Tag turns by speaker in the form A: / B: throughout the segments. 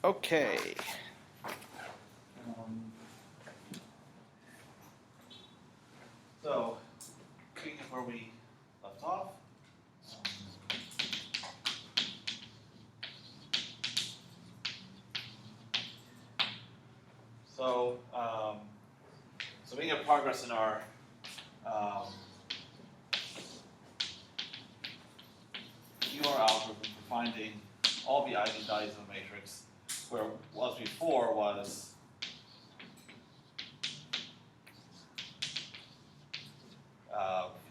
A: Okay. So, speaking of where we left off. So we get progress in our QR algorithm for finding all the eigenvalues of a matrix, where was before was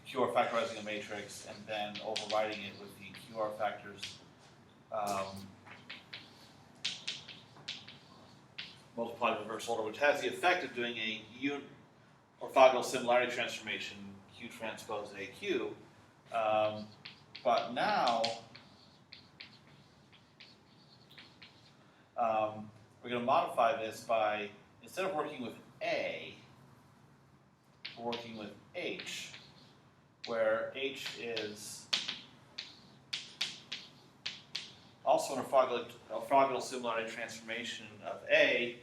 A: QR factorizing a matrix and then overriding it with the QR factors multiplied in reverse order, which has the effect of doing a orthogonal similarity transformation, Q transpose AQ. But now we're going to modify this by, instead of working with A, we're working with H, where H is also an orthogonal similarity transformation of A,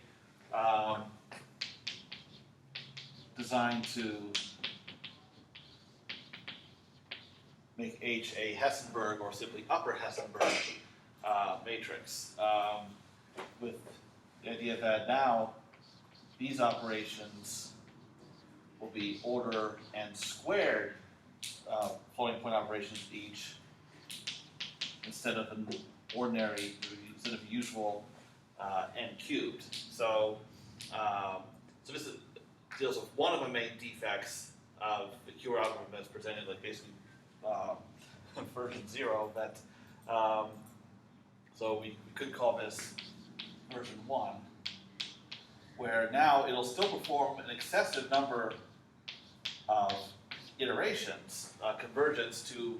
A: designed to make H a Esenberg or simply upper Esenberg matrix, with the idea that now these operations will be order n squared floating point operations each, instead of an ordinary, instead of usual n cubed. So this deals with one of the main defects of the QR algorithm that's presented, like basically version 0. That so we could call this version 1, where now it'll still perform an excessive number of iterations, convergence to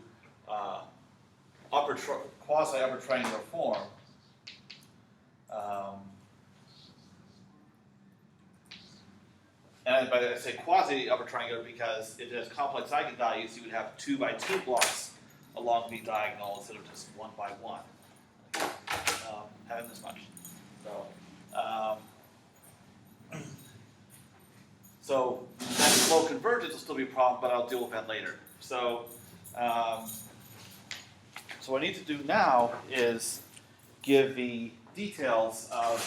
A: quasi-upper triangular form. And by that I say quasi-upper triangular because it has complex eigenvalues. You would have 2 by 2 blocks along the diagonal instead of just 1 by 1. Having this much. So that slow convergence will still be a problem, but I'll deal with that later. So what I need to do now is give the details of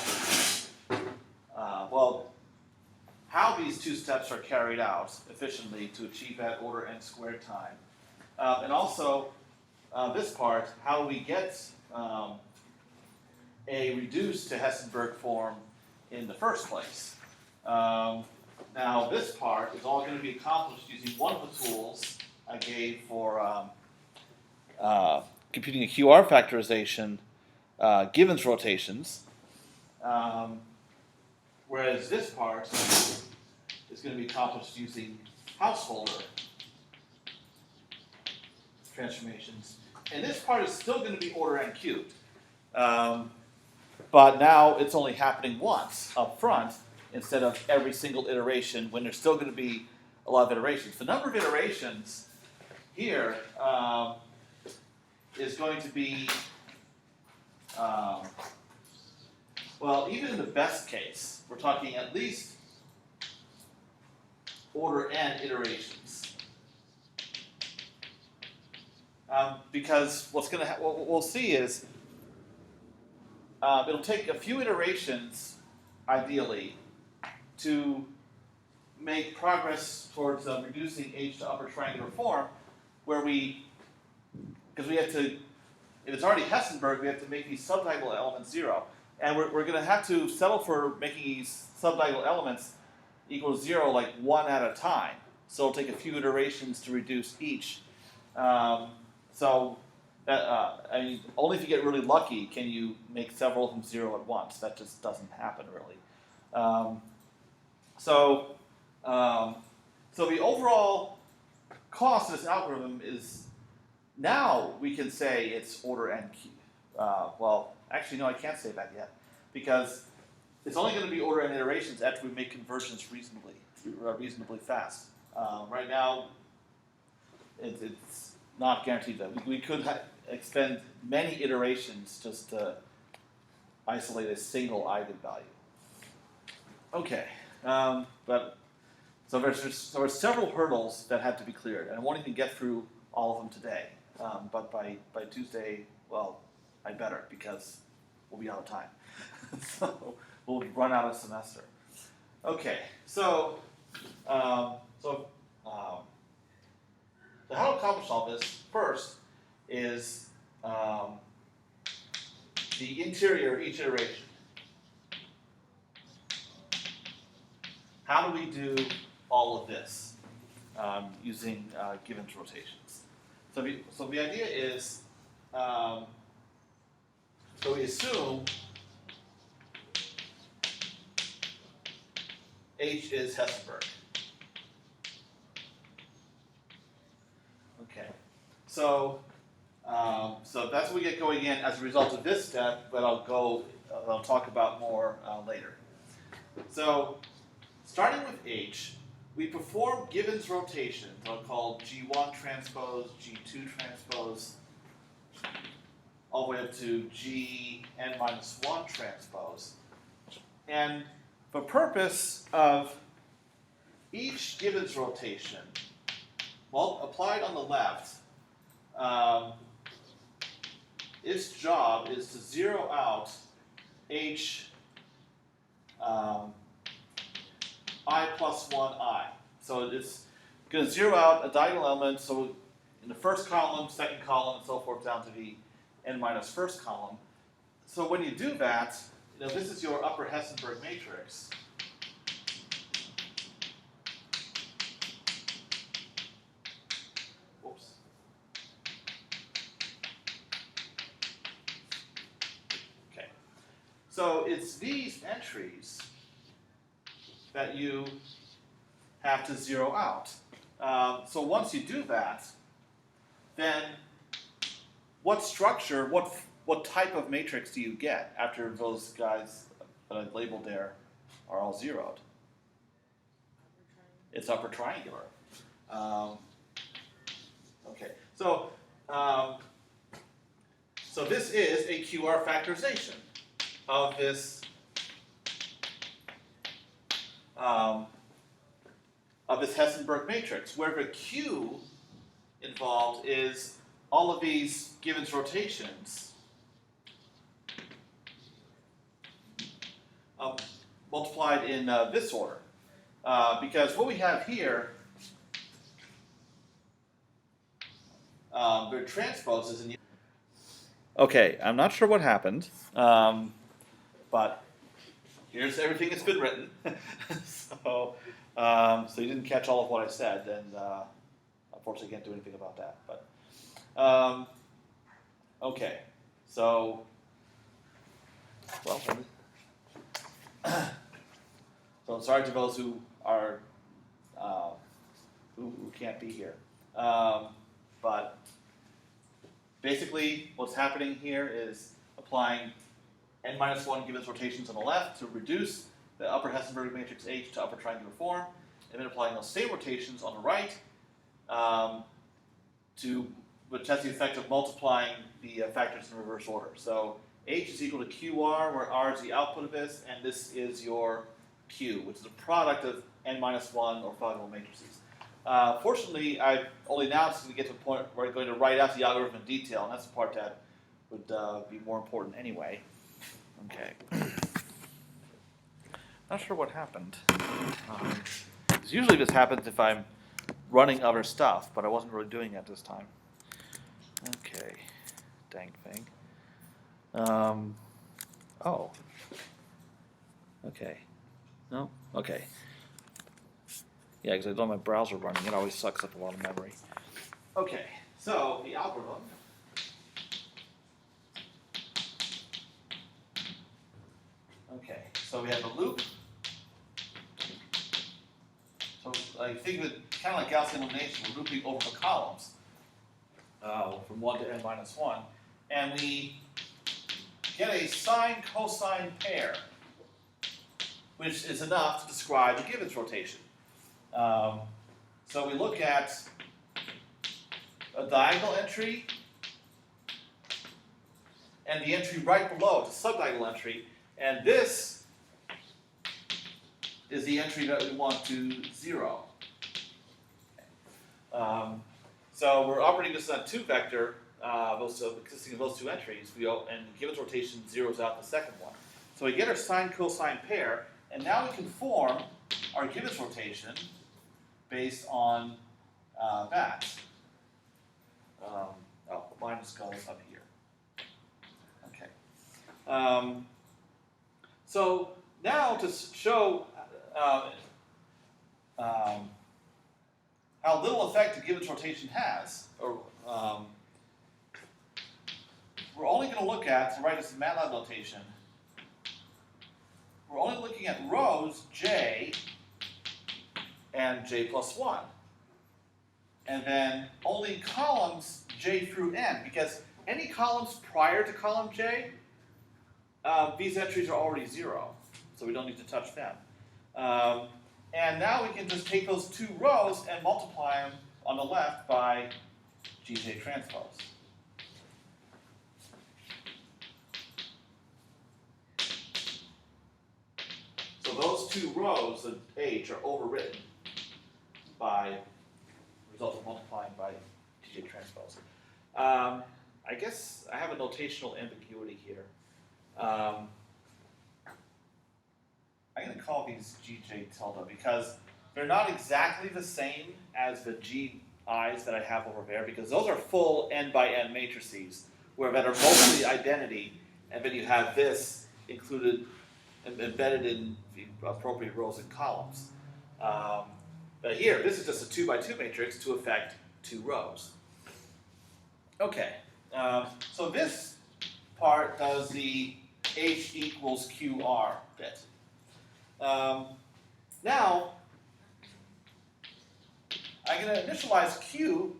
A: how these two steps are carried out efficiently to achieve that order n squared time, and also this part, how we get a reduced to Esenberg form in the first place. Now this part is all going to be accomplished using one of the tools I gave for computing a QR factorization, Givens rotations, whereas this part is going to be accomplished using Householder transformations. And this part is still going to be order n cubed. But now it's only happening once up front instead of every single iteration, when there's still going to be a lot of iterations. The number of iterations here is going to be, even in the best case, we're talking at least order n iterations. Because what we'll see is it'll take a few iterations, ideally, to make progress towards reducing H to upper triangular form, where because we have to, if it's already Esenberg, we have to make these subdiagonal elements 0. And we're going to have to settle for making these subdiagonal elements equal 0 like one at a time. So it'll take a few iterations to reduce each. Only if you get really lucky can you make several of them 0 at once. That just doesn't happen really. So the overall cost of this algorithm is, now we can say it's order n cubed. Actually, no, I can't say that yet, because it's only going to be order n iterations after we make conversions reasonably fast. Right now, it's not guaranteed that we could expend many iterations just to isolate a single eigenvalue. Okay, but so there's several hurdles that had to be cleared, and I won't even get through all of them today. But by Tuesday, well, I better, because we'll be out of time. So we'll run out of semester. Okay, so how to accomplish all this first is the interior of each iteration. How do we do all of this using Givens rotations? So the idea is, so we assume H is Esenberg. Okay, so that's what we get going in as a result of this step, but I'll talk about more later. So starting with H, we perform Givens rotations, called G1 transpose, G2 transpose, all the way up to Gn-1 transpose. And the purpose of each Givens rotation, well, applied on the left, its job is to zero out H I plus 1I. So it's going to zero out a diagonal element, so in the first column, second column, and so forth down to the n minus first column. So when you do that, this is your upper Esenberg matrix. Oops. Okay. So it's these entries that you have to zero out. So once you do that, then what structure, what type of matrix do you get after those guys that I've labeled there are all zeroed? It's upper triangular. Okay, so this is a QR factorization of this Esenberg matrix, where the Q involved is all of these Givens rotations multiplied in this order. Because what we have here, their transposes in. Okay, I'm not sure what happened, but here's everything that's been written. So you didn't catch all of what I said, and unfortunately can't do anything about that. But okay, so well, so sorry to those who are who can't be here, but basically what's happening here is applying n-1 Givens rotations on the left to reduce the upper Esenberg matrix H to upper triangular form, and then applying those same rotations on the right, which has the effect of multiplying the factors in reverse order. So H is equal to QR, where R is the output of this, and this is your Q, which is a product of n-1 orthogonal matrices. Fortunately, I've only now going to get to the point where I'm going to write out the algorithm in detail, and that's the part that would be more important anyway. Okay. Not sure what happened. Usually this happens if I'm running other stuff, but I wasn't really doing that this time. Okay. Dang thing. Oh. Okay. No? Okay. Yeah, because I don't have my browser running. It always sucks up a lot of memory. Okay, so the algorithm. Okay, so we have a loop. So I think of it kind of like Gaussian elimination. We're looping over the columns from 1 to n-1. And we get a sine-cosine pair, which is enough to describe the Givens rotation. So we look at a diagonal entry and the entry right below, it's a subdiagonal entry, and this is the entry that we want to 0. So we're operating this on a 2 vector, consisting of those 2 entries, and Gibbons rotation zeroes out the second one. So we get our sine-cosine pair, and now we can form our Gibbons rotation based on that. Minus goes up here. Okay. So now to show how little effect a Gibbons rotation has, we're only going to look at, to write this in MATLAB notation, we're only looking at rows j and j plus 1. And then only columns j through n, because any columns prior to column j, these entries are already 0, so we don't need to touch them. And now we can just take those 2 rows and multiply them on the left by Gj transpose. So those 2 rows of H are overwritten by the result of multiplying by Gj transpose. I guess I have a notational ambiguity here. I'm going to call these Gj tilde because they're not exactly the same as the Gi's that I have over there, because those are full n by n matrices that are mostly identity, and then you have this included and embedded in the appropriate rows and columns. But here, this is just a 2 by 2 matrix to affect 2 rows. Okay, so this part does the H equals QR bit. Now, I'm going to initialize Q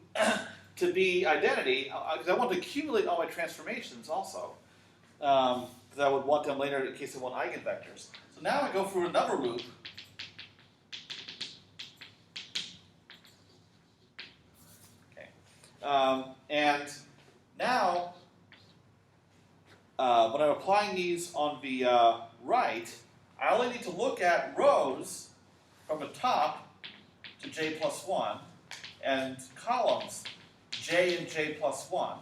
A: to be identity, because I want to accumulate all my transformations also, because I would want them later in case I want eigenvectors. So now I go through another loop. Okay. And now, when I'm applying these on the right, I only need to look at rows from the top to j plus 1 and columns j and j plus 1.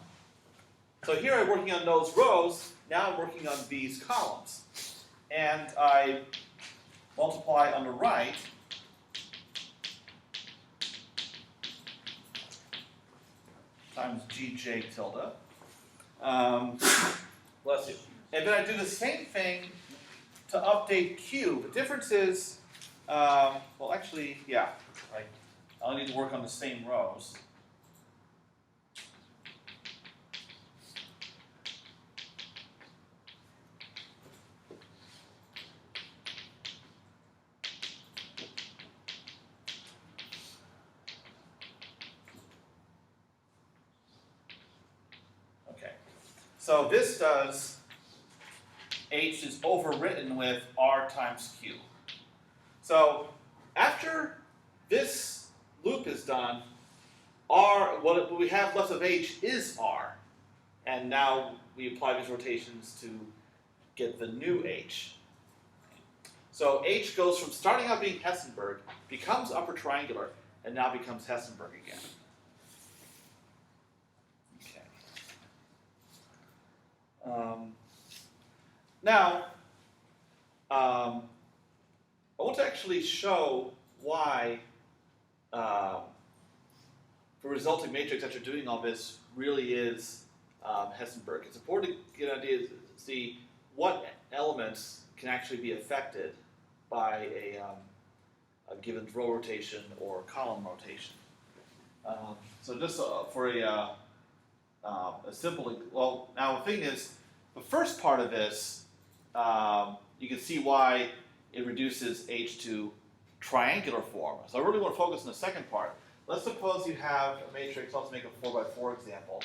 A: So here I'm working on those rows, now I'm working on these columns. And I multiply on the right times gj tilde. Bless you. And then I do the same thing to update Q. The difference is, well, actually, yeah, right. I'll need to work on the same rows. Okay. So this does H is overwritten with R times Q. So after this loop is done, what we have left of H is R. And now we apply these rotations to get the new H. So H goes from starting out being Esenberg, becomes upper triangular, and now becomes Esenberg again. Okay. Now, I want to actually show why the resulting matrix after doing all this really is Esenberg. It's important to get an idea to see what elements can actually be affected by a given row rotation or column rotation. So just for a simple, well, now the thing is, the first part of this, you can see why it reduces H to triangular form. So I really want to focus on the second part. Let's suppose you have a matrix, let's make a 4x4 example,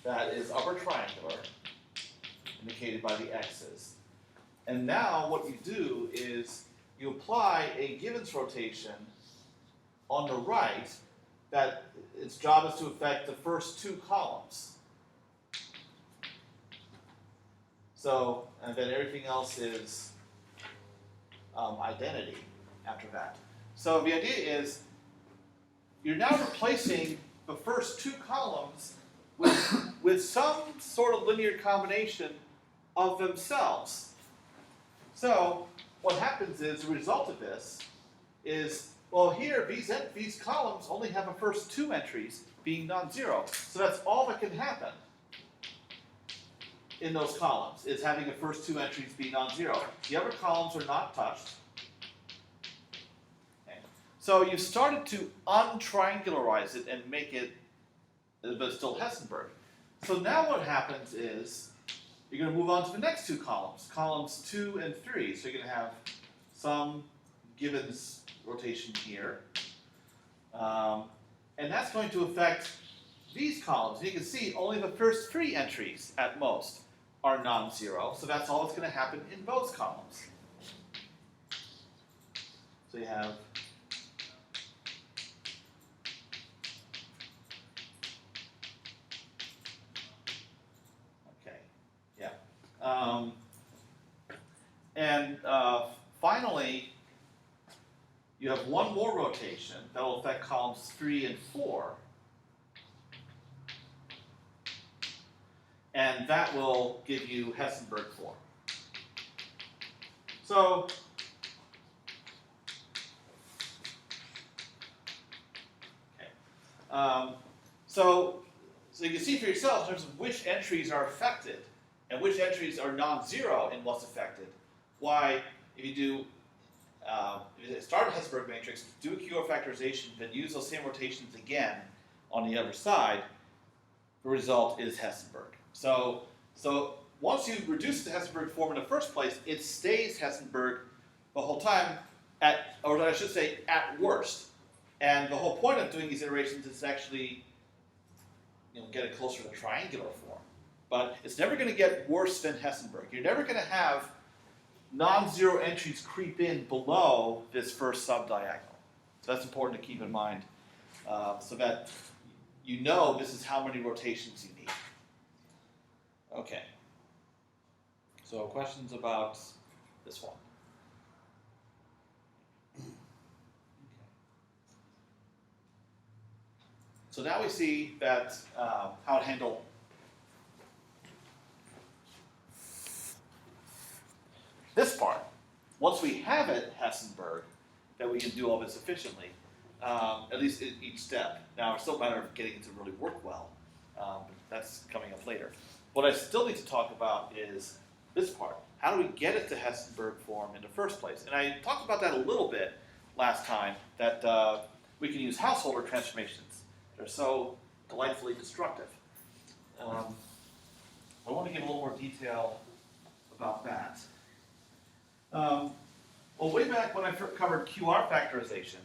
A: that is upper triangular, indicated by the x's. And now what you do is you apply a Gibbons rotation on the right that its job is to affect the first 2 columns. So, and then everything else is identity after that. So the idea is you're now replacing the first two columns with some sort of linear combination of themselves. So what happens is the result of this is, well, here these columns only have the first two entries being non-zero. So that's all that can happen in those columns, is having the first two entries be non-zero. The other columns are not touched. Okay. So you've started to untriangularize it and make it, but still Hessenberg. So now what happens is you're going to move on to the next two columns, columns 2 and 3. So you're going to have some given rotation here. And that's going to affect these columns. You can see only the first 3 entries at most are non-zero. So that's all that's going to happen in those columns. So you have finally, you have one more rotation that will affect columns 3 and 4. And that will give you Hessenberg form. So, so you can see for yourself in terms of which entries are affected and which entries are non-zero in what's affected. Why, if you start a Hessenberg matrix, do a QR factorization, then use those same rotations again on the other side, the result is Hessenberg. So once you reduce the Hessenberg form in the first place, it stays Hessenberg the whole time, or I should say, at worst. And the whole point of doing these iterations is actually, get it closer to triangular form. But it's never going to get worse than Hessenberg. You're never going to have non-zero entries creep in below this first subdiagonal. So that's important to keep in mind, so that you know this is how many rotations you need. Okay. So questions about this one? Okay. So now we see that how to handle this part. Once we have it, Hessenberg, that we can do all this efficiently, at least in each step. Now, it's still a matter of getting it to really work well. That's coming up later. What I still need to talk about is this part. How do we get it to Hessenberg form in the first place? And I talked about that a little bit last time, that we can use householder transformations. They're so delightfully destructive. I want to give a little more detail about that. Well, way back when I covered QR factorization,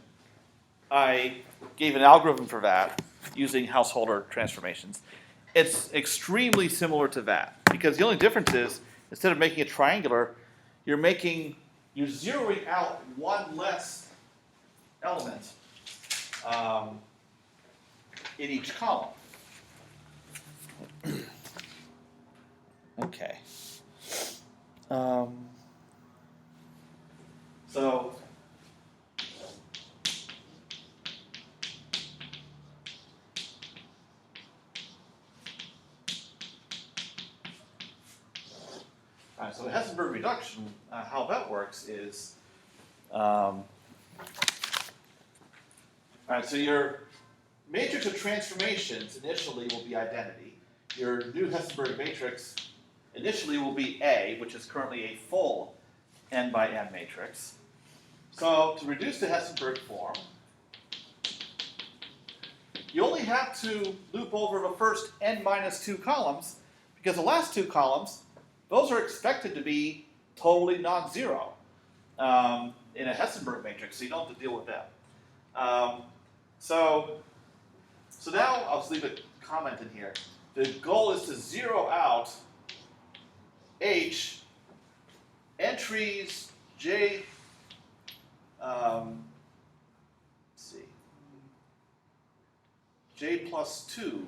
A: I gave an algorithm for that using householder transformations. It's extremely similar to that, because the only difference is, instead of making it triangular, you're zeroing out one less element in each column. Okay. So the Hessenberg reduction, how that works is, all right, so your matrix of transformations initially will be identity. Your new Hessenberg matrix initially will be A, which is currently a full n by n matrix. So to reduce the Hessenberg form, you only have to loop over the first n minus 2 columns, because the last 2 columns, those are expected to be totally non-zero in a Hessenberg matrix, so you don't have to deal with them. So now I'll just leave a comment in here. The goal is to zero out H entries J. Let's see, J plus 2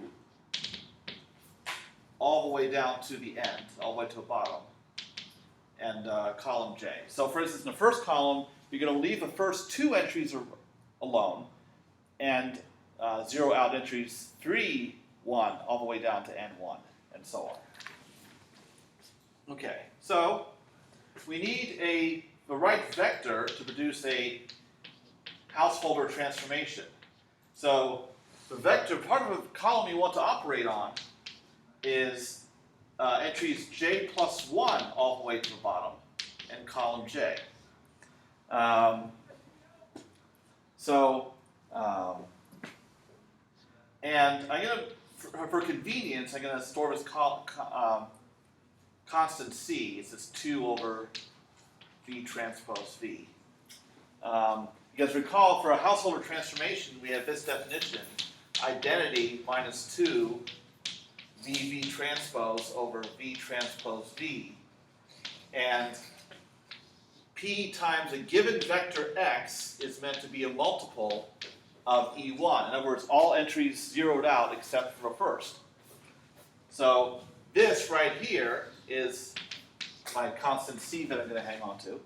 A: all the way down to the end, all the way to the bottom. and column J. So for instance, in the first column, you're going to leave the first two entries alone and zero out entries 3, 1, all the way down to n1, and so on. Okay, so we need the right vector to produce a householder transformation. So the vector, part of the column you want to operate on is entries j plus 1 all the way to the bottom and column j. And I'm going to, for convenience, I'm going to store this constant c. It's this 2 over v transpose v. Because recall, for a householder transformation, we have this definition: identity minus 2 v transpose over v transpose v. And p times a given vector x is meant to be a multiple of E1. In other words, all entries zeroed out except for the first. So this right here is my constant c that I'm going to hang on to.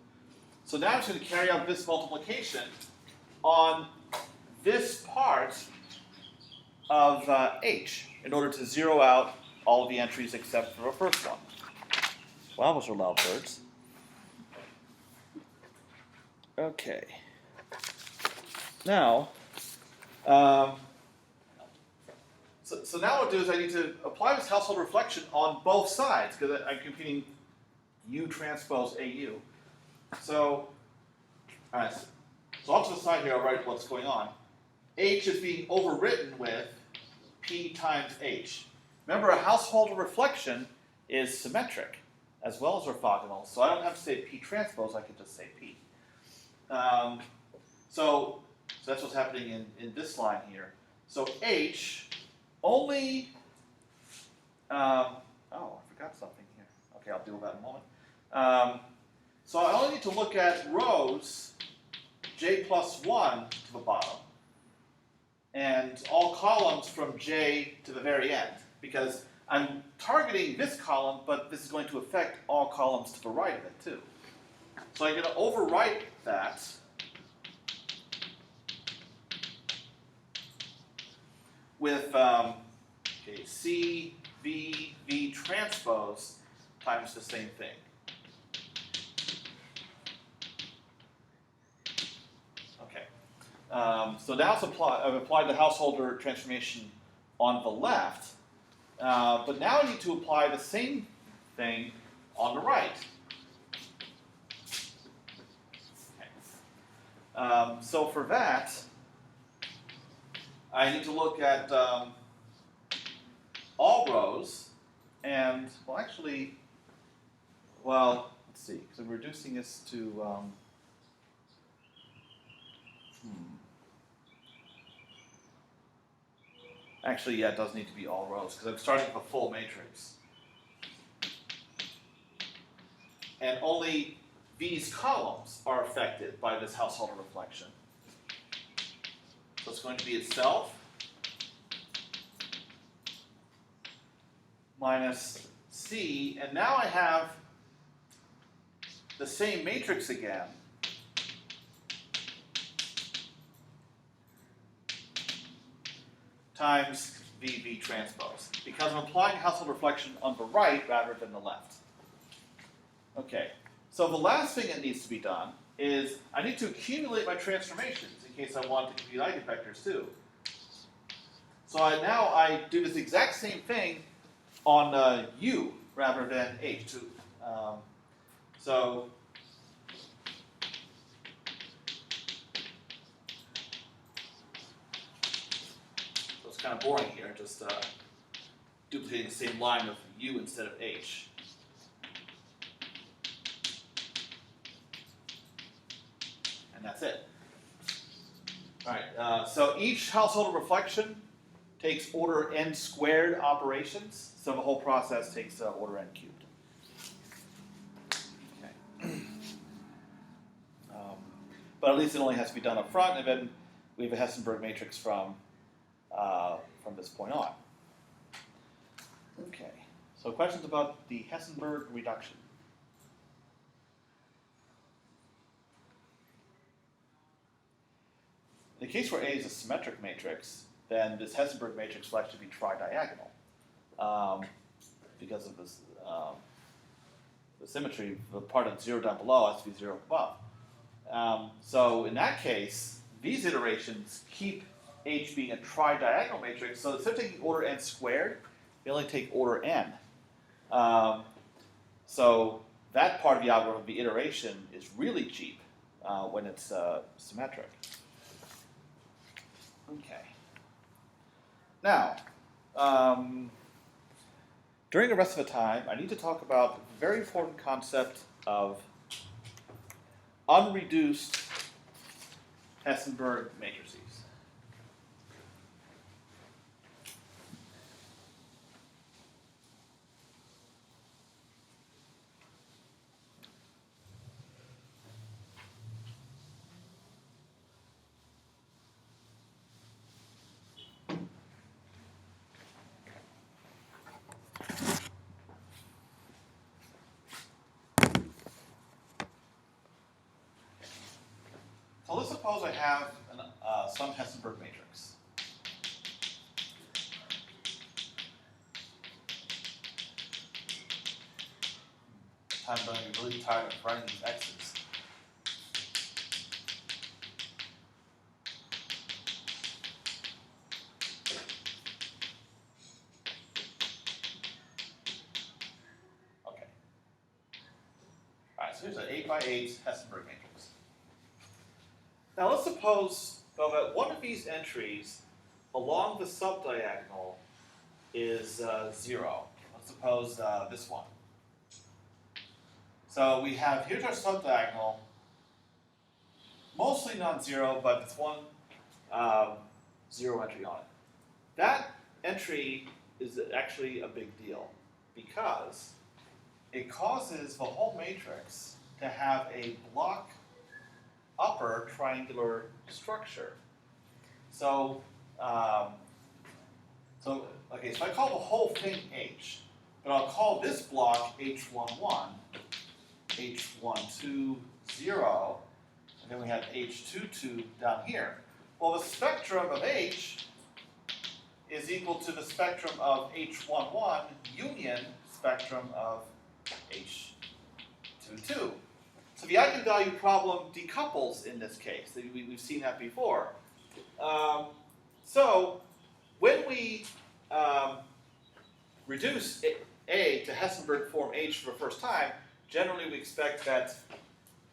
A: So now I'm just going to carry out this multiplication on this part of h in order to zero out all of the entries except for the first one. Wow, those are loud birds. Okay. Now, so now what I'll do is I need to apply this household reflection on both sides because I'm computing U transpose AU. So, all right. So off to the side here, I'll write what's going on. H is being overwritten with P times H. Remember, a householder reflection is symmetric as well as orthogonal, so I don't have to say P transpose, I can just say P. So that's what's happening in this line here. So H only, I forgot something here. Okay, I'll deal with that in a moment. So I only need to look at rows j plus 1 to the bottom and all columns from j to the very end, because I'm targeting this column, but this is going to affect all columns to the right of it too. So I'm going to overwrite that with C, V, V transpose times the same thing. Okay. So now I've applied the householder transformation on the left, but now I need to apply the same thing on the right. Okay. So for that, I need to look at all rows, and let's see, because I'm reducing this to, actually, yeah, it does need to be all rows, because I'm starting with a full matrix. And only these columns are affected by this householder reflection. So it's going to be itself minus C, and now I have the same matrix again, times V transpose, because I'm applying household reflection on the right rather than the left. Okay, so the last thing that needs to be done is I need to accumulate my transformations in case I want to compute eigenvectors too. So now I do this exact same thing on U rather than H. So it's kind of boring here, just duplicating the same line of U instead of H. And that's it. All right, so each householder reflection takes order n squared operations, so the whole process takes order n cubed. Okay. But at least it only has to be done up front, and then we have a Esenberg matrix from this point on. Okay, so questions about the Esenberg reduction? In the case where A is a symmetric matrix, then this Hessenberg matrix will actually be tridiagonal because of this the symmetry. The part that's 0 down below has to be 0 above. So in that case, these iterations keep H being a tridiagonal matrix. So instead of taking order n squared, they only take order n. So that part of the algorithm, the iteration, is really cheap when it's symmetric. Okay. Now, during the rest of the time, I need to talk about the very important concept of unreduced Esenberg matrices. So let's suppose I have some Hessenberg matrix. I'm going to be really tired of writing these x's. Okay. All right, so here's an 8x8 Hessenberg matrix. Now let's suppose, though, that one of these entries along the subdiagonal is 0. Let's suppose this one. So we have, here's our subdiagonal, mostly non-zero, but it's one 0 entry on it. That entry is actually a big deal because it causes the whole matrix to have a block upper triangular structure. So, so I call the whole thing H, but I'll call this block H11, H12, 0, and then we have H22 down here. Well, the spectrum of H is equal to the spectrum of H11 union spectrum of H22. So the eigenvalue problem decouples in this case. We've seen that before. So when we reduce A to Hessenberg form H for the first time, generally we expect that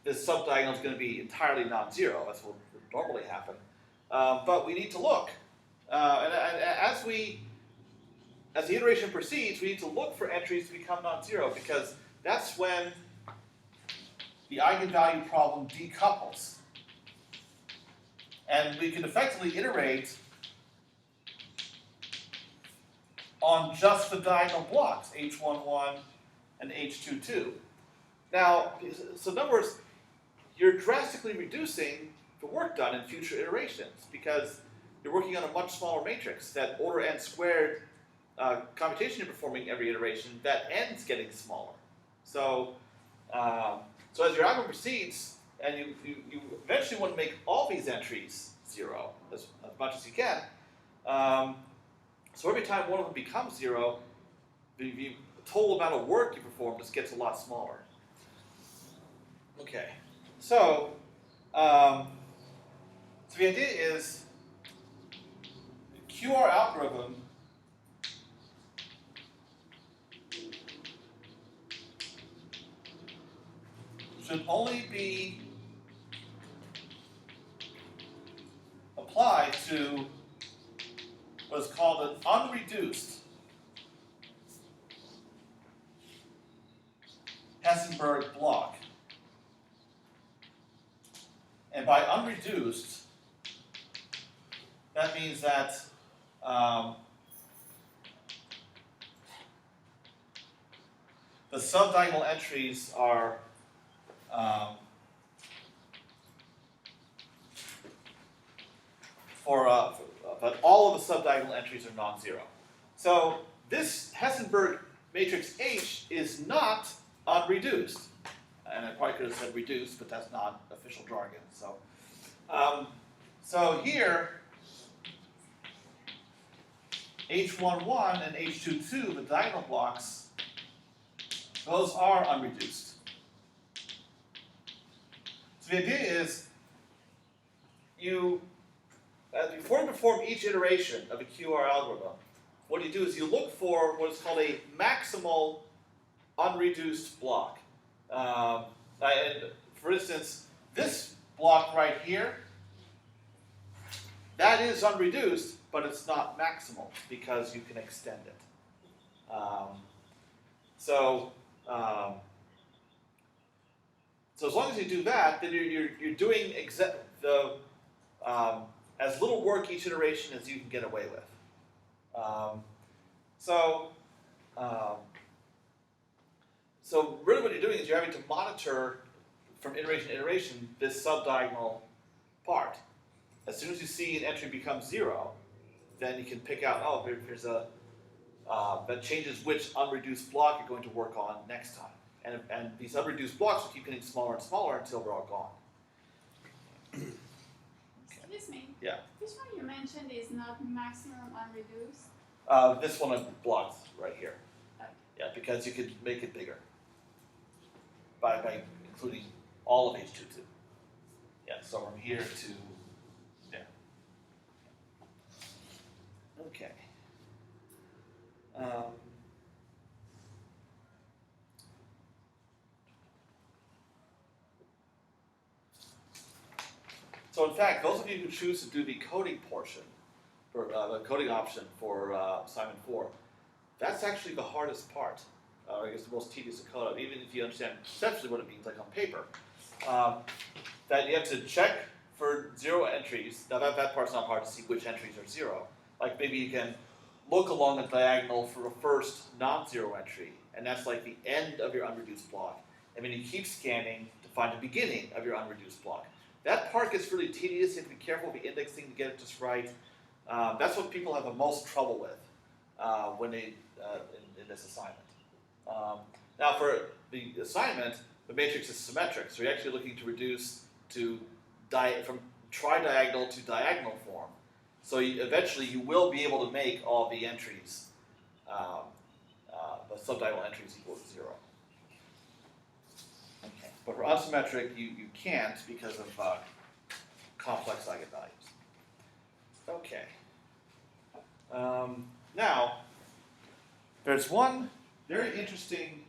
A: this subdiagonal is going to be entirely non-zero. That's what would normally happen. But we need to look. And as the iteration proceeds, we need to look for entries to become non-zero because that's when the eigenvalue problem decouples. And we can effectively iterate on just the diagonal blocks, H11 and H22. Now, so in other words, you're drastically reducing the work done in future iterations because you're working on a much smaller matrix. That order n squared computation you're performing every iteration, that n's getting smaller. So, so as your algorithm proceeds, and you eventually want to make all these entries 0 as much as you can. So every time one of them becomes 0, the total amount of work you perform just gets a lot smaller. Okay, so so the idea is the QR algorithm should only be applied to what is called an unreduced Hessenberg block. And by unreduced, that means that the subdiagonal entries are but all of the subdiagonal entries are non-zero. So this Hessenberg matrix H is not unreduced. And I probably could have said reduced, but that's not official jargon. So, So here, H11 and H22, the diagonal blocks, those are unreduced. So the idea is, before you perform each iteration of a QR algorithm, what you do is you look for what is called a maximal unreduced block. And for instance, this block right here, that is unreduced, but it's not maximal because you can extend it. So as long as you do that, then you're doing as little work each iteration as you can get away with. So really what you're doing is you're having to monitor from iteration to iteration this subdiagonal part. As soon as you see an entry become 0, then you can pick out, oh, here's that changes which unreduced block you're going to work on next time. And these unreduced blocks will keep getting smaller and smaller until they're all gone.
B: Excuse me.
A: Yeah.
B: This one you mentioned is not maximum unreduced.
A: This one is blocked right here.
B: Okay.
A: Yeah, because you could make it bigger by including all of H22. Yeah, so from here to there. Okay. So in fact, those of you who choose to do the coding portion, for the coding option for assignment 4, that's actually the hardest part. I guess the most tedious to code, even if you understand conceptually what it means, like on paper. That you have to check for 0 entries. Now that part's not hard to see which entries are 0. Like maybe you can look along the diagonal for a first non-zero entry, and that's like the end of your unreduced block. And then you keep scanning to find the beginning of your unreduced block. That part gets really tedious. You have to be careful with the indexing to get it just right. That's what people have the most trouble with when they in this assignment. Now for the assignment, the matrix is symmetric, so you're actually looking to reduce to from tridiagonal to diagonal form. So eventually you will be able to make all the entries, the subdiagonal entries equal to 0. Okay. But for unsymmetric, you can't because of complex eigenvalues. Okay. Now, there's one very interesting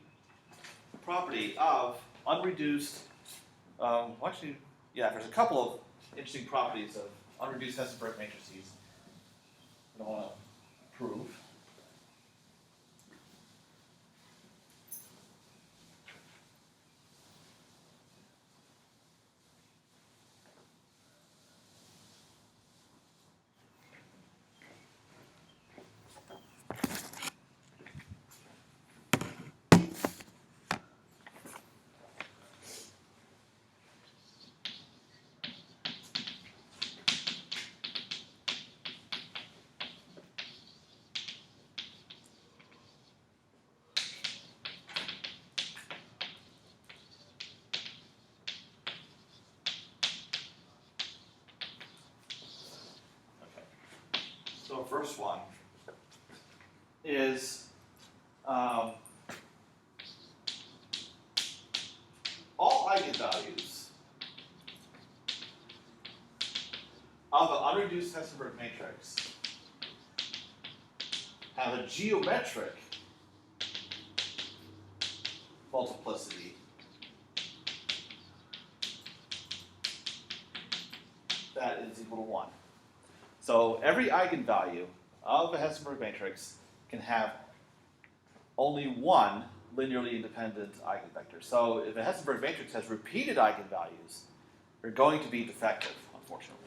A: property of unreduced, there's a couple of interesting properties of unreduced Esenberg matrices that I want to prove. So first one is all eigenvalues of an unreduced Esenberg matrix have a geometric multiplicity that is equal to 1. So every eigenvalue of a Esenberg matrix can have only one linearly independent eigenvector. So if a Esenberg matrix has repeated eigenvalues, they're going to be defective, unfortunately.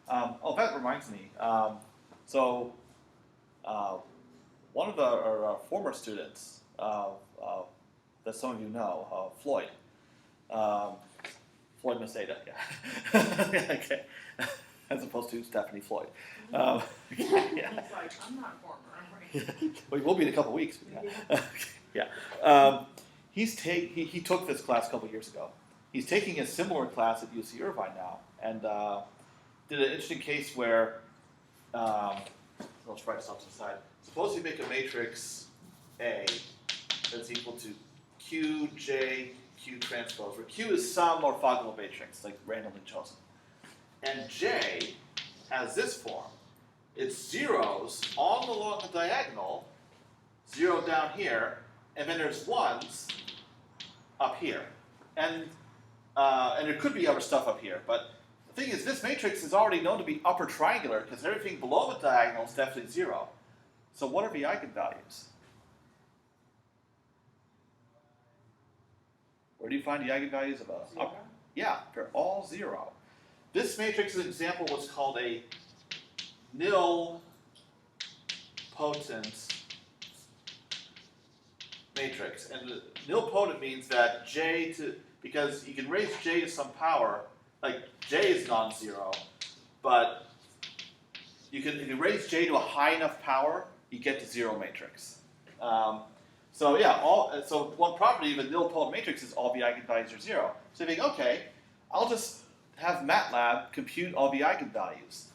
A: That reminds me. One of our former students, that some of you know, Floyd Maceda, yeah. Okay. As opposed to Stephanie Floyd. Yeah.
C: He's like, I'm not former, I'm right.
A: Well, he will be in a couple weeks. Yeah. Yeah. He took this class a couple years ago. He's taking a similar class at UC Irvine now, and did an interesting case where, let's write this off to the side. Suppose you make a matrix A that's equal to Q, J, Q transpose, where Q is some orthogonal matrix, like randomly chosen. And J has this form. It's zeros all along the diagonal, 0 down here, and then there's 1s up here. And there could be other stuff up here, but the thing is, this matrix is already known to be upper triangular because everything below the diagonal is definitely 0. So what are the eigenvalues? Where do you find the eigenvalues of a
C: Zero.
A: Yeah, they're all 0. This matrix's example was called a nilpotent matrix. And the nilpotent means that because you can raise J to some power, like J is non-zero, but if you raise J to a high enough power, you get to 0 matrix. So one property of a nilpotent matrix is all the eigenvalues are 0. So you think, okay, I'll just have MATLAB compute all the eigenvalues.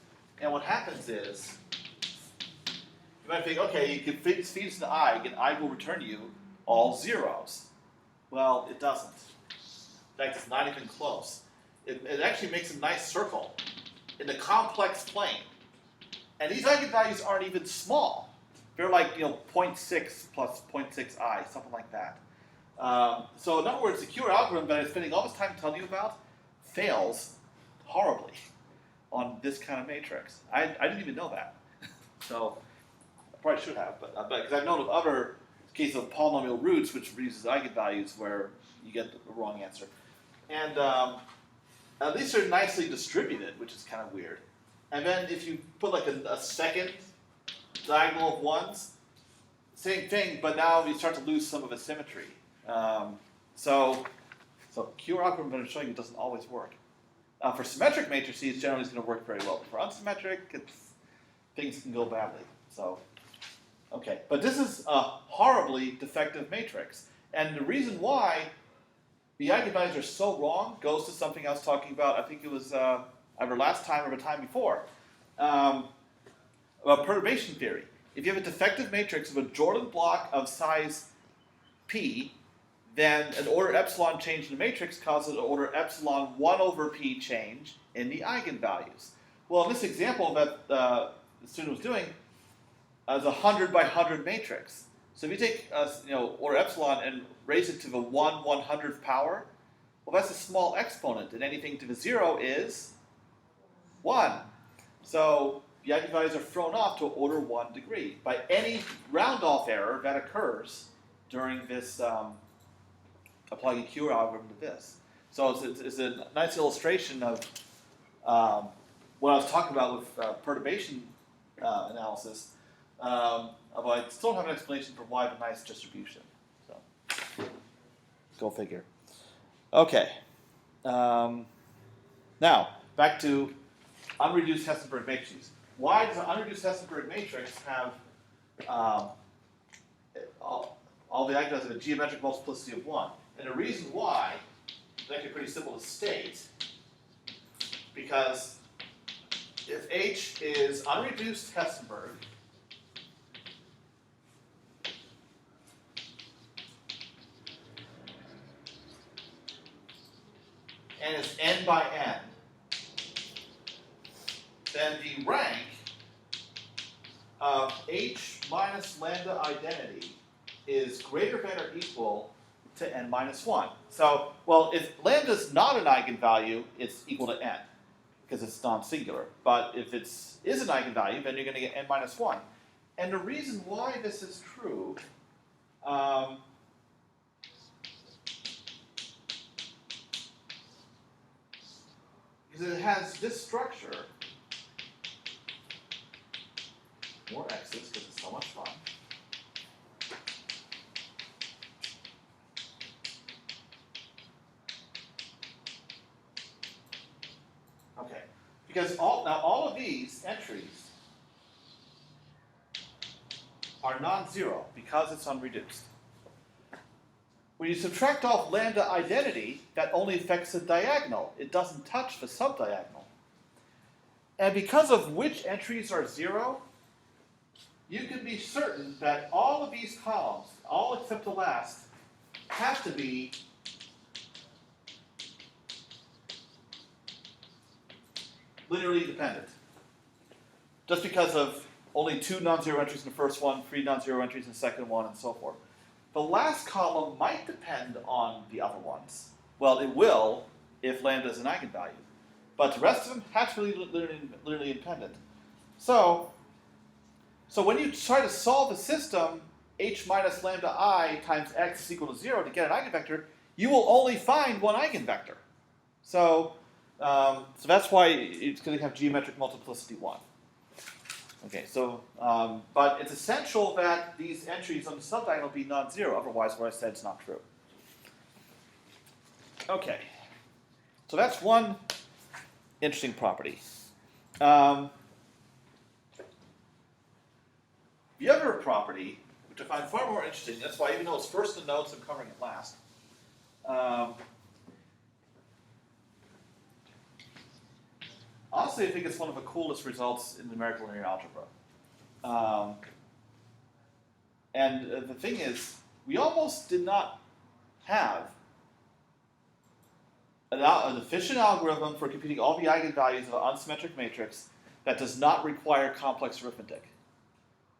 A: And what happens is, you might think, okay, you can feed this into I, and I will return you all zeros. Well, it doesn't. In fact, it's not even close. It actually makes a nice circle in the complex plane. And these eigenvalues aren't even small. They're like 0.6 plus 0.6i, something like that. So in other words, the Q algorithm that I'm spending all this time telling you about fails horribly on this kind of matrix. I didn't even know that. So I probably should have, but because I've known of other cases of polynomial roots which uses eigenvalues where you get the wrong answer. And at least they're nicely distributed, which is kind of weird. And then if you put like a second diagonal of 1s, same thing, but now you start to lose some of its symmetry. So Q algorithm that I'm showing you doesn't always work. For symmetric matrices, generally it's going to work very well. But for unsymmetric, things can go badly. So, okay. But this is a horribly defective matrix. And the reason why the eigenvalues are so wrong goes to something I was talking about, I think it was either last time or the time before, about perturbation theory. If you have a defective matrix of a Jordan block of size p, then an order epsilon change in the matrix causes an order epsilon 1 over p change in the eigenvalues. Well, in this example that the student was doing is a 100 by 100 matrix. So if you take order epsilon and raise it to the 1/100th power, well, that's a small exponent, and anything to the 0 is 1. So the eigenvalues are thrown off to order 1 degree by any round-off error that occurs during this applying a Q algorithm to this. So it's a nice illustration of what I was talking about with perturbation analysis. Although I still don't have an explanation for why the nice distribution. So go figure. Okay. Now back to unreduced Esenberg matrices. Why does an unreduced Esenberg matrix have all the eigenvalues of a geometric multiplicity of 1? And the reason why is actually pretty simple to state, because if H is unreduced Esenberg, and it's n by n, then the rank of H minus lambda identity is greater than or equal to n minus 1. So, well, if lambda is not an eigenvalue, it's equal to n, because it's non-singular. But if it is an eigenvalue, then you're going to get n minus 1. And the reason why this is true is that it has this structure. More x's, because it's so much fun. Okay, because all of these entries are non-zero because it's unreduced. When you subtract off lambda identity, that only affects the diagonal. It doesn't touch the subdiagonal. And because of which entries are 0, you can be certain that all of these columns, all except the last, have to be linearly independent. Just because of only 2 non-zero entries in the first one, 3 non-zero entries in the second one, and so forth. The last column might depend on the other ones. Well, it will if lambda is an eigenvalue. But the rest of them have to be linearly independent. So when you try to solve a system h minus lambda I times x is equal to 0 to get an eigenvector, you will only find one eigenvector. So that's why it's going to have geometric multiplicity 1. Okay, so, but it's essential that these entries on the subdiagonal be non-zero, otherwise what I said is not true. Okay, so that's one interesting property. The other property, which I find far more interesting, that's why even though it's first in the notes, I'm covering it last. Honestly, I think it's one of the coolest results in numerical linear algebra. And the thing is, we almost did not have an efficient algorithm for computing all the eigenvalues of an unsymmetric matrix that does not require complex arithmetic.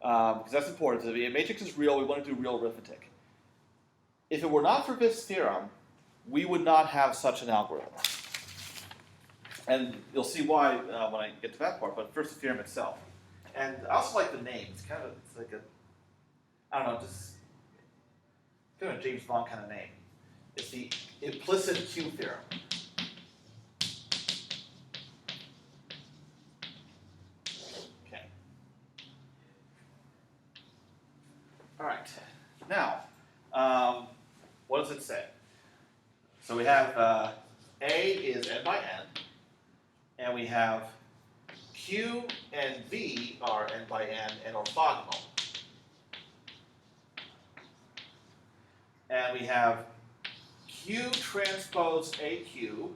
A: Because that's important. If a matrix is real, we want to do real arithmetic. If it were not for this theorem, we would not have such an algorithm. And you'll see why when I get to that part, but first the theorem itself. And I also like the name. It's like a, I don't know, just kind of a James Bond kind of name. It's the Implicit Two Theorem. Okay. All right. Now, what does it say? So we have A is n by n, and we have Q and V are n by n and orthogonal. And we have Q transpose AQ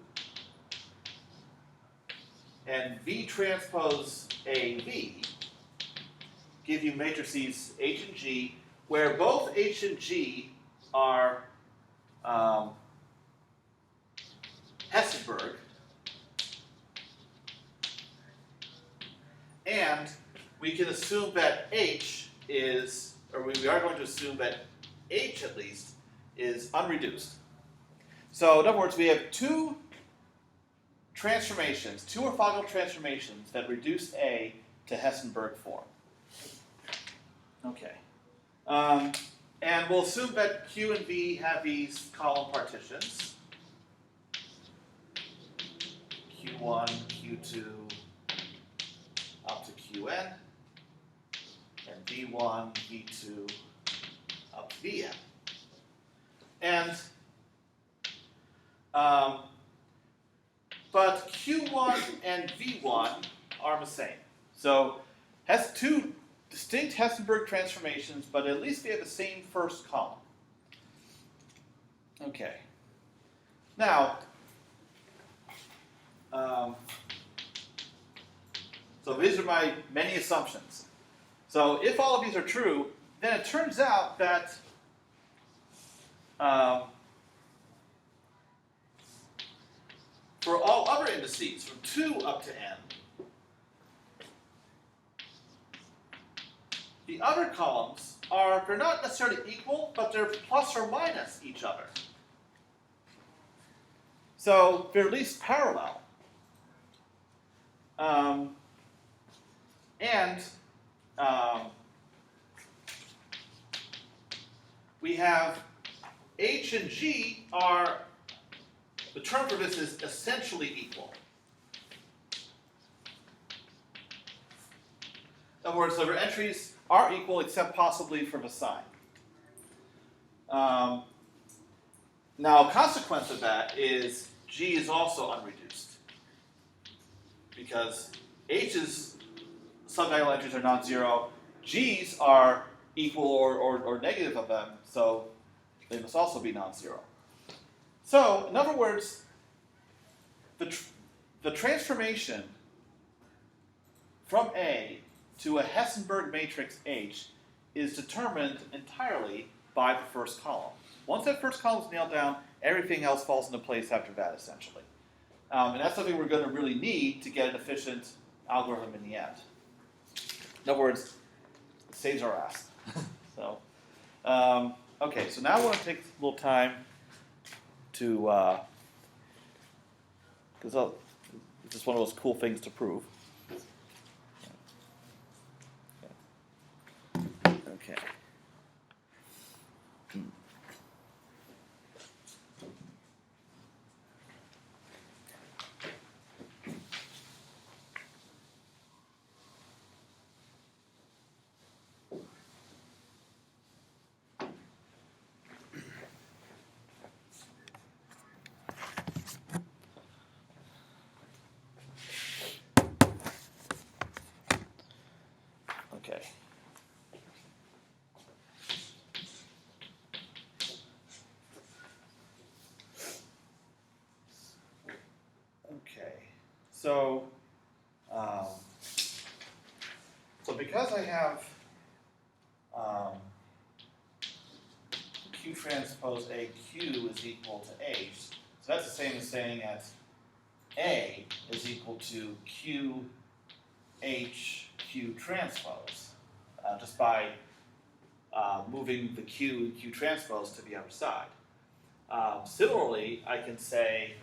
A: and V transpose AV give you matrices H and G, where both H and G are Esenberg, and we can assume that H is, or we are going to assume that H at least is unreduced. So in other words, we have two transformations, two orthogonal transformations that reduce A to Esenberg form. Okay. And we'll assume that Q and V have these column partitions. Q1, Q2, up to Qn, and V1, V2, up to Vn. And but Q1 and V1 are the same. So has two distinct Esenberg transformations, but at least they have the same first column. Okay. Now, so these are my many assumptions. So if all of these are true, then it turns out that for all other indices, from 2 up to n, the other columns they're not necessarily equal, but they're plus or minus each other. So they're at least parallel. We have H and G are, the term for this is essentially equal. In other words, their entries are equal except possibly for the sign. Now, a consequence of that is G is also unreduced, because H's subdiagonal entries are non-zero, G's are equal or negative of them, so they must also be non-zero. So, in other words, the transformation from A to a Hessenberg matrix H is determined entirely by the first column. Once that first column is nailed down, everything else falls into place after that, essentially. And that's something we're going to really need to get an efficient algorithm in the end. In other words, it saves our ass. So, okay, so now I want to take a little time to, because it's just one of those cool things to prove. Okay. Okay. Okay. So because I have Q transpose AQ is equal to H, so that's the same as saying that A is equal to Q H Q transpose, just by moving the Q and Q transpose to the other side. Similarly, I can say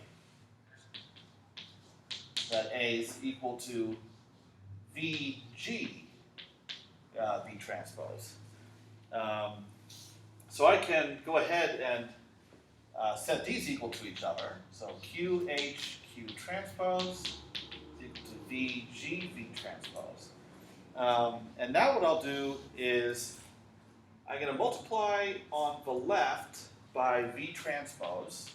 A: that A is equal to VG V transpose. So I can go ahead and set these equal to each other. So QH Q transpose is equal to VG V transpose. And now what I'll do is I'm going to multiply on the left by V transpose.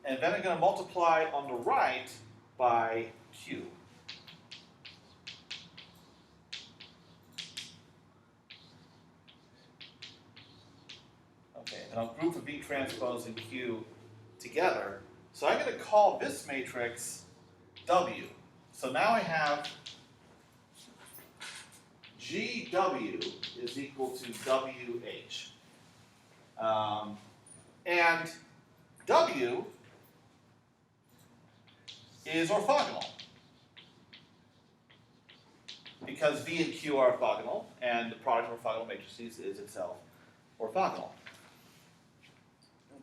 A: And then I'm going to multiply on the right by Q. Okay, and I'll group the V transpose and Q together. So I'm going to call this matrix W. So now I have GW is equal to WH. And W is orthogonal, because V and Q are orthogonal, and the product of orthogonal matrices is itself orthogonal.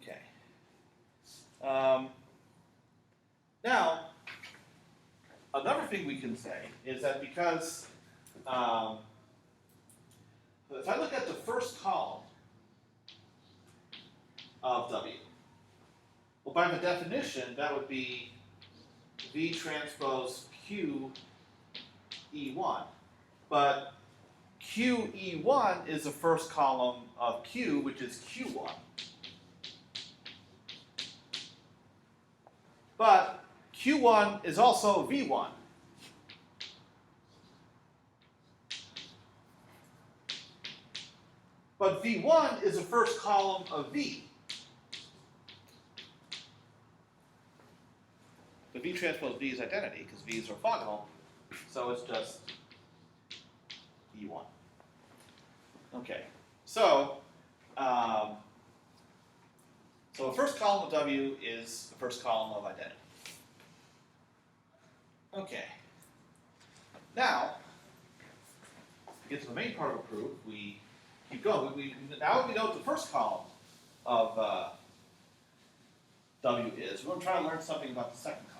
A: Okay. Now, another thing we can say is that because if I look at the first column of W, well, by the definition, that would be V transpose Q E1. But Q E1 is the first column of Q, which is Q1. But Q1 is also V1. But V1 is the first column of V. The V transpose V is identity, because V is orthogonal, so it's just E1. Okay, so the first column of W is the first column of identity. Okay, now, to get to the main part of the proof, we keep going. Now we know what the first column of W is. We're going to try to learn something about the second column.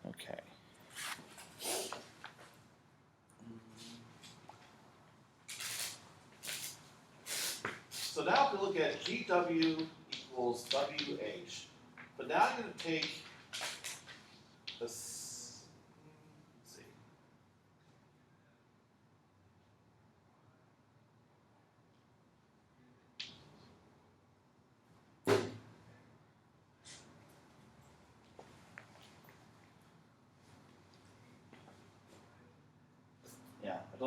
A: Okay. So now if we look at GW equals WH, but now I'm going to take this, let's see.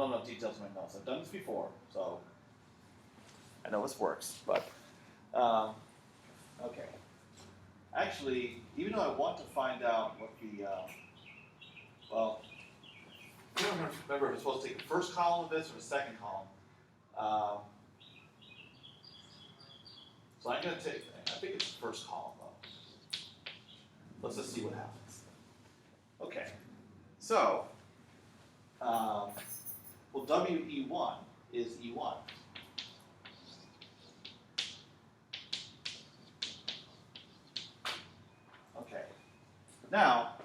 A: don't know details in my notes. I've done this before, so I know this works, but okay. Actually, even though I want to find out what the, well, I don't remember if I'm supposed to take the first column of this or the second column. So I'm going to take, I think it's the first column though. Let's just see what happens. Okay, so, well, WE1 is E1. Okay, now,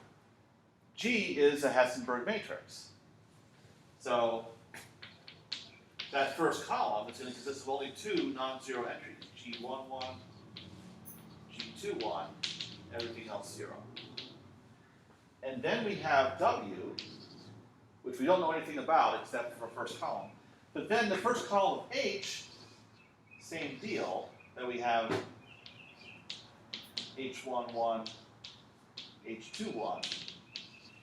A: G is a Esenberg matrix. So, that first column is going to consist of only two non-zero entries, G11, G21, everything else 0. And then we have W, which we don't know anything about except for first column. But then the first column of H, same deal, that we have H11, H21,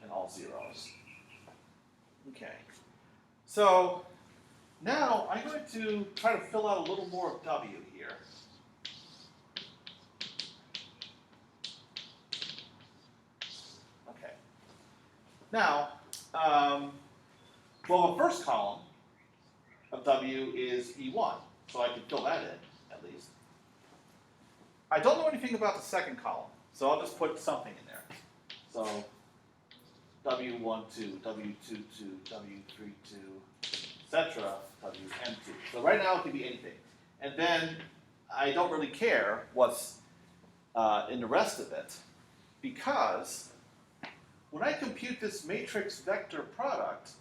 A: and all zeros. Okay. So now I'm going to try to fill out a little more of W here. Okay. Now, well, the first column of W is E1, so I can fill that in, at least. I don't know anything about the second column, so I'll just put something in there. So W12, W22, W32, etc., Wn2. So right now it can be anything. And then I don't really care what's in the rest of it, because when I compute this matrix vector product,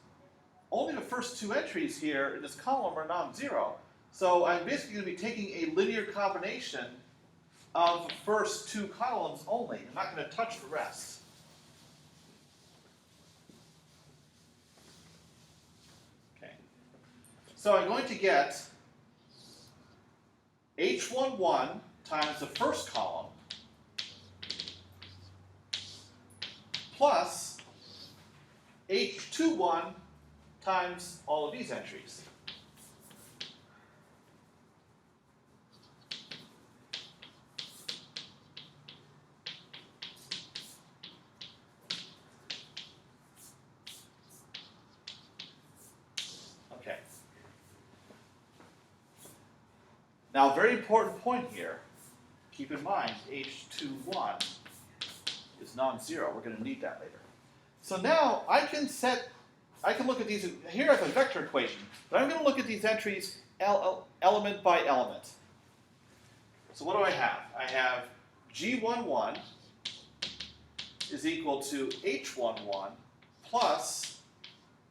A: only the first two entries here in this column are non-zero. So I'm basically going to be taking a linear combination of the first two columns only. I'm not going to touch the rest. Okay. So I'm going to get H11 times the first column plus H21 times all of these entries. Okay. Now, very important point here. Keep in mind, H21 is non-zero. We're going to need that later. So now I can look at these. Here I have a vector equation, but I'm going to look at these entries element by element. So what do I have? I have G11 is equal to H11 plus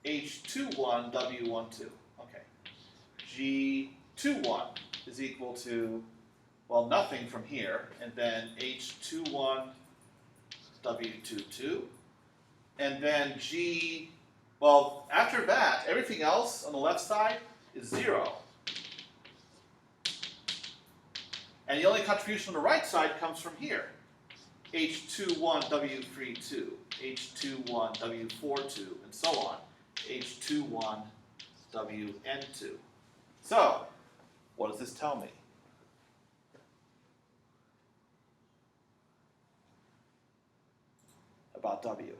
A: H21 W12. Okay. G21 is equal to, well, nothing from here, and then H21 W22, and then well, after that, everything else on the left side is 0. And the only contribution on the right side comes from here. H21 W32, H21 W42, and so on. H21 WN2. So, what does this tell me? About W.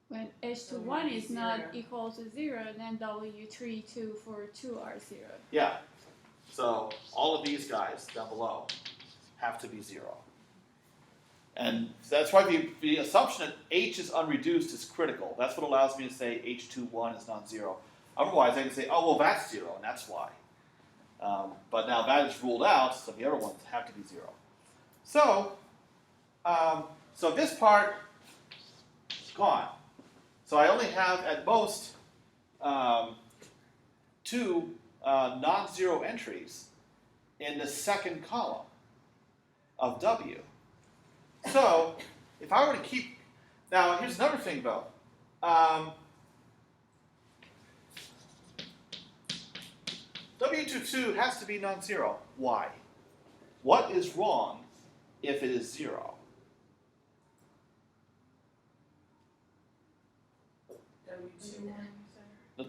B: When H21 is not equal to 0, then W32 for 2 are 0.
A: Yeah. So all of these guys down below have to be 0. And that's why the assumption that H is unreduced is critical. That's what allows me to say H21 is non-zero. Otherwise, I can say, oh, well, that's 0, and that's why. But now that is ruled out, so the other ones have to be 0. So, so this part is gone. So I only have, at most, 2 non-zero entries in the second column of W. So, if I were to keep... Now, here's another thing, though. W22 has to be non-zero. Why? What is wrong if it is 0?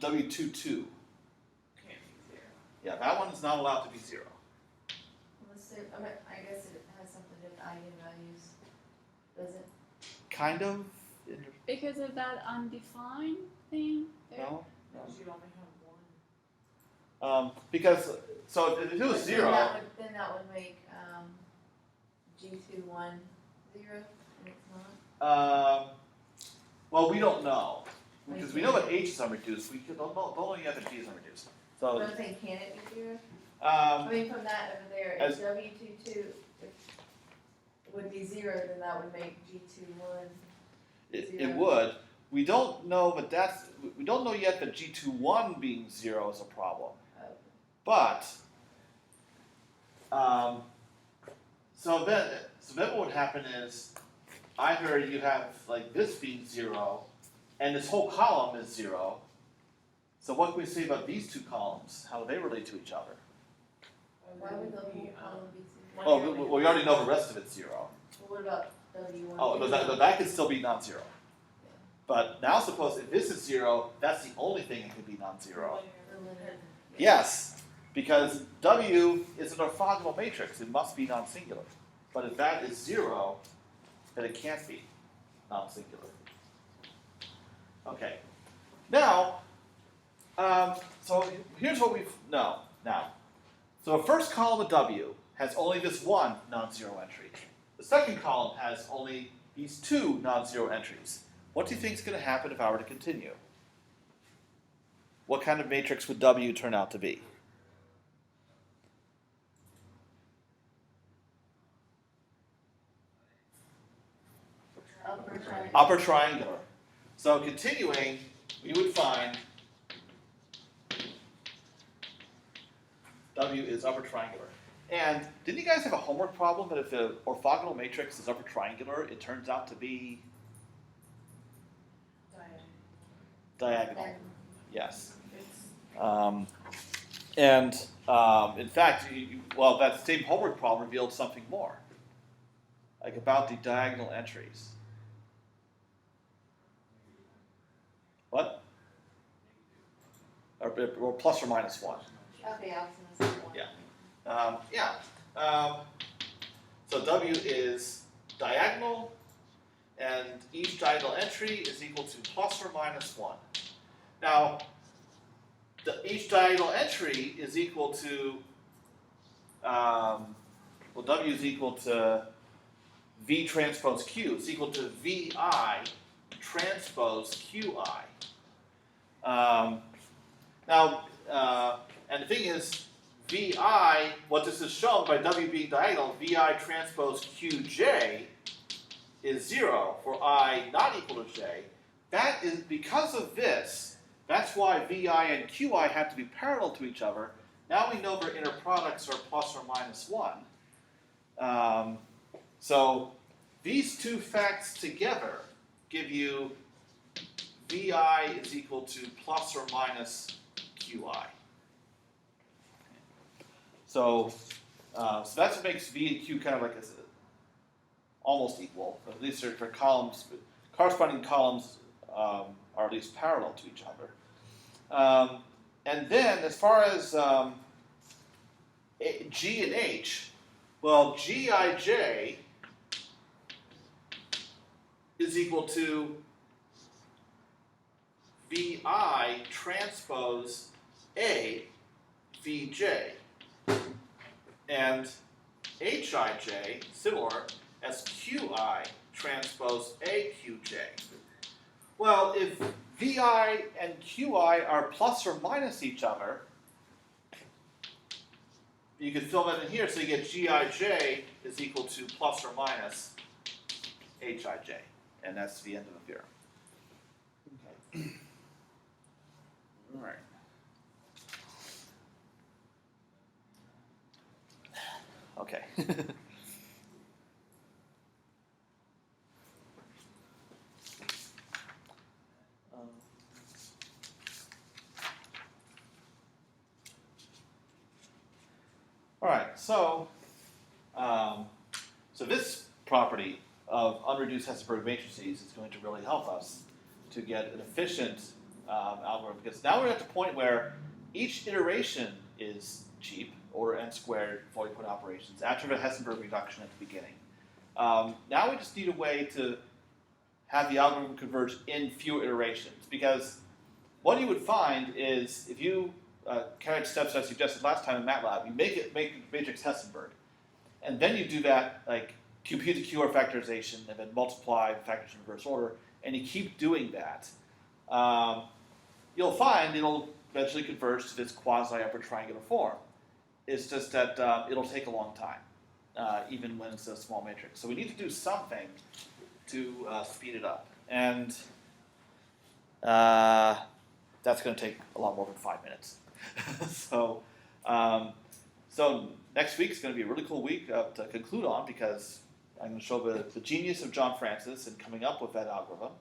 A: The W2, 2.
C: Can't be zero.
A: Yeah, that one is not allowed to be 0.
D: Unless there, I guess it has something to do with eigenvalues, does it?
A: Kind of.
B: Because of that undefined thing there.
A: No.
C: Because you only have one.
A: Because, so if it was
D: But
A: 0,
D: Then that would make, G2, 1, 0, and it's not?
A: well, we don't know. Because we know that H is unreduced, we don't know yet that G is unreduced. So,
D: But I'm saying, can it be 0? I
A: um,
D: mean, from that over there,
A: as-
D: if W2, 2 would be 0, then that would make G2, 1.
A: it would. We don't know, but we don't know yet that G21 being 0 is a problem.
D: Oh.
A: But, so then what would happen is, either you have like this being 0, and this whole column is 0. So what can we say about these two columns? How do they relate to each other?
D: Why would the whole column be 0?
A: Oh, we already know the rest of it's 0.
D: Well, what about W1?
A: Oh, but that could still be non-zero. But now suppose if this is 0, that's the only thing that could be non-zero.
D: The linear.
A: Yes, because W is an orthogonal matrix. It must be non-singular. But if that is 0, then it can't be non-singular. Okay. Now, so here's what we know now. So the first column of W has only this one non-zero entry. The second column has only these two non-zero entries. What do you think is going to happen if I were to continue? What kind of matrix would W turn out to be?
D: Upper triangle.
A: Upper triangular. So continuing, we would find W is upper triangular. And didn't you guys have a homework problem that if the orthogonal matrix is upper triangular, it turns out to be diagonal? Yes. In fact, well, that same homework problem revealed something more, like about the diagonal entries. What? Or plus or minus 1.
D: Okay, I was gonna say 1.
A: Yeah. So W is diagonal, and each diagonal entry is equal to plus or minus 1. Now, each diagonal entry is equal to, W is equal to V transpose Q. It's equal to VI transpose QI. And the thing is, VI, what this is shown by W being diagonal, VI transpose QJ is 0 for I not equal to J. That is because of this. That's why VI and QI have to be parallel to each other. Now we know their inner products are plus or minus 1. So these two facts together give you VI is equal to plus or minus QI. So that's what makes V and Q kind of like almost equal. At least for columns, corresponding columns are at least parallel to each other. And then as far as G and H, well, Gij is equal to VI transpose A Vj. And Hij, similar as Qi transpose AQj. Well, if Vi and Qi are plus or minus each other, you can fill that in here, so you get Gij is equal to plus or minus Hij. And that's the end of the theorem. Okay. All right. Okay. All right. So this property of unreduced Esenberg matrices is going to really help us to get an efficient algorithm, because now we're at the point where each iteration is cheap, or n squared floating point operations, after the Hessenberg reduction at the beginning. Now we just need a way to have the algorithm converge in fewer iterations, because what you would find is if you carried steps I suggested last time in MATLAB, you make matrix Hessenberg, and then you do that, like compute the QR factorization and then multiply the factors in reverse order, and you keep doing that, you'll find it'll eventually converge to this quasi-upper triangular form. It's just that it'll take a long time, even when it's a small matrix. So we need to do something to speed it up. And that's going to take a lot more than 5 minutes. So next week is going to be a really cool week to conclude on, because I'm going to show the genius of John Francis in coming up with that algorithm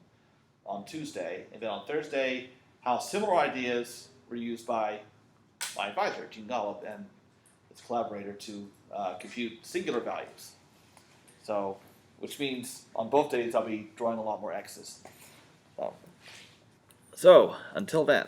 A: on Tuesday. And then on Thursday, how similar ideas were used by my advisor, Gene Golub, and his collaborator to compute singular values. So, which means on both days I'll be drawing a lot more x's. So until then.